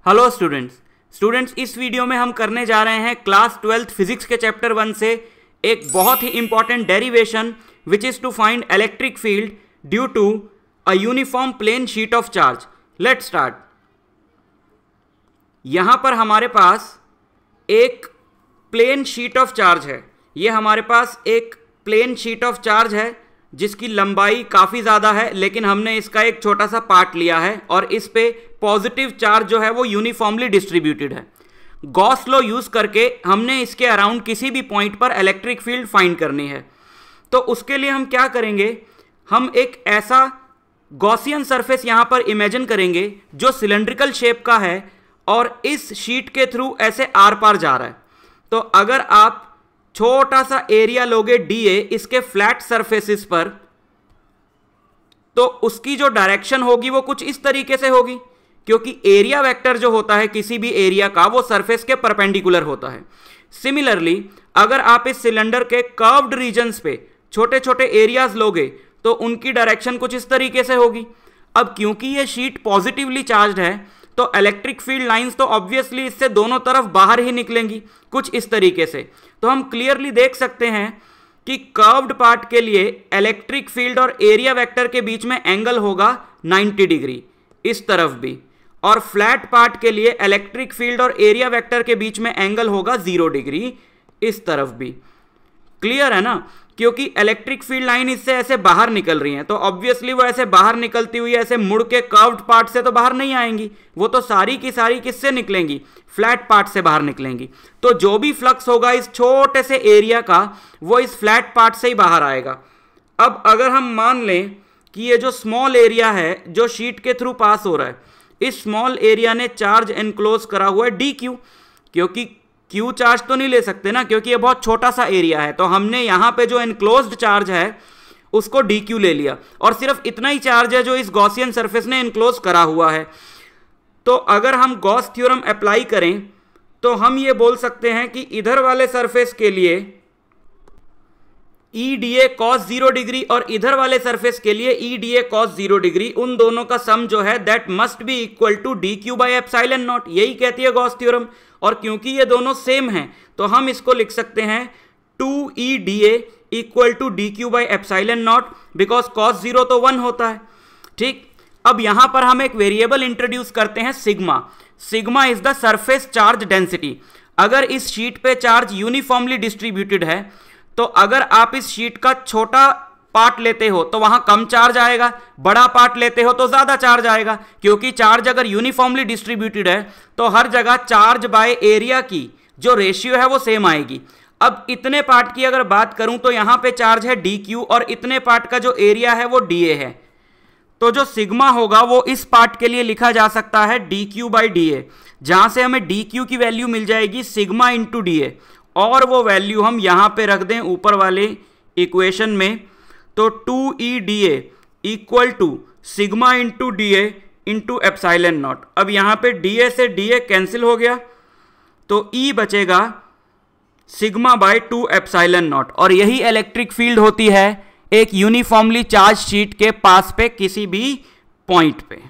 Hello students इस video में हम करने जा रहे हैं क्लास 12th फिजिक्स के चैप्टर 1 से एक बहुत ही important derivation which is to find electric field due to a uniform plane sheet of charge. Let's start. यहां पर हमारे पास एक प्लेन शीट ऑफ चार्ज है। ये हमारे पास एक प्लेन शीट ऑफ चार्ज है जिसकी लंबाई काफ़ी ज़्यादा है, लेकिन हमने इसका एक छोटा सा पार्ट लिया है और इस पे पॉजिटिव चार्ज जो है वो यूनिफॉर्मली डिस्ट्रीब्यूटेड है। गॉस लॉ यूज़ करके हमने इसके अराउंड किसी भी पॉइंट पर इलेक्ट्रिक फील्ड फाइंड करनी है। तो उसके लिए हम क्या करेंगे, हम एक ऐसा गॉसियन सरफेस यहाँ पर इमेजिन करेंगे जो सिलेंड्रिकल शेप का है और इस शीट के थ्रू ऐसे आर पार जा रहा है। तो अगर आप छोटा सा एरिया लोगे डीए इसके फ्लैट सरफेसेस पर, तो उसकी जो डायरेक्शन होगी वो कुछ इस तरीके से होगी, क्योंकि एरिया वेक्टर जो होता है किसी भी एरिया का वो सरफेस के परपेंडिकुलर होता है। सिमिलरली अगर आप इस सिलेंडर के कर्व्ड रीजन्स पे छोटे छोटे एरियाज लोगे तो उनकी डायरेक्शन कुछ इस तरीके से होगी। अब क्योंकि ये शीट पॉजिटिवली चार्ज्ड है तो इलेक्ट्रिक फील्ड लाइंस तो ऑब्वियसली इससे दोनों तरफ बाहर ही निकलेंगी कुछ इस तरीके से। तो हम क्लियरली देख सकते हैं कि कर्व्ड पार्ट के लिए इलेक्ट्रिक फील्ड और एरिया वेक्टर के बीच में एंगल होगा 90 डिग्री इस तरफ भी, और फ्लैट पार्ट के लिए इलेक्ट्रिक फील्ड और एरिया वेक्टर के बीच में एंगल होगा 0 डिग्री इस तरफ भी। क्लियर है ना, क्योंकि इलेक्ट्रिक फील्ड लाइन इससे ऐसे बाहर निकल रही है तो ऑब्वियसली वो ऐसे बाहर निकलती हुई ऐसे मुड़ के कर्व्ड पार्ट से तो बाहर नहीं आएंगी, वो तो सारी की सारी किससे निकलेंगी, फ्लैट पार्ट से बाहर निकलेंगी। तो जो भी फ्लक्स होगा इस छोटे से एरिया का वो इस फ्लैट पार्ट से ही बाहर आएगा। अब अगर हम मान लें कि ये जो स्मॉल एरिया है जो शीट के थ्रू पास हो रहा है, इस स्मॉल एरिया ने चार्ज एनक्लोज करा हुआ है डी क्यू, क्योंकि क्यू चार्ज तो नहीं ले सकते ना क्योंकि ये बहुत छोटा सा एरिया है, तो हमने यहाँ पे जो एनक्लोज्ड चार्ज है उसको डी क्यू ले लिया और सिर्फ इतना ही चार्ज है जो इस गॉसियन सरफेस ने एनक्लोज करा हुआ है। तो अगर हम गॉस थ्योरम अप्लाई करें तो हम ये बोल सकते हैं कि इधर वाले सरफेस के लिए E D A cos 0 degree और इधर वाले सरफेस के लिए E D A cos 0 degree, उन दोनों का सम जो है that must be equal to D Q by epsilon naught, यही कहती है गॉस थ्योरम। और क्योंकि ये दोनों सेम हैं तो हम इसको लिख सकते हैं 2EDA equal to D Q by epsilon naught, because cos 0 तो 1 होता है। ठीक, अब यहां पर हम एक वेरिएबल इंट्रोड्यूस करते हैं sigma. Sigma is the surface charge density. अगर इस शीट पे चार्ज यूनिफॉर्मली डिस्ट्रीब्यूटेड है तो अगर आप इस शीट का छोटा पार्ट लेते हो तो वहां कम चार्ज आएगा, बड़ा पार्ट लेते हो तो ज्यादा चार्ज आएगा, क्योंकि चार्ज अगर यूनिफॉर्मली डिस्ट्रीब्यूटेड है तो हर जगह चार्ज बाय एरिया की जो रेशियो है वो सेम आएगी। अब इतने पार्ट की अगर बात करूं तो यहां पे चार्ज है डी क्यू और इतने पार्ट का जो एरिया है वो डी ए है, तो जो सिग्मा होगा वो इस पार्ट के लिए लिखा जा सकता है D Q by D A, जहां से हमें डी क्यू की वैल्यू मिल जाएगी सिग्मा इंटू डी ए, और वो वैल्यू हम यहां पे रख दें ऊपर वाले इक्वेशन में। तो 2EDA equal to sigma into D A into epsilon naught. अब यहां पे डी ए से डी ए कैंसिल हो गया तो E बचेगा सिग्मा बाय 2 एप्सिलॉन नॉट, और यही इलेक्ट्रिक फील्ड होती है एक यूनिफॉर्मली चार्ज शीट के पास पे किसी भी पॉइंट पे।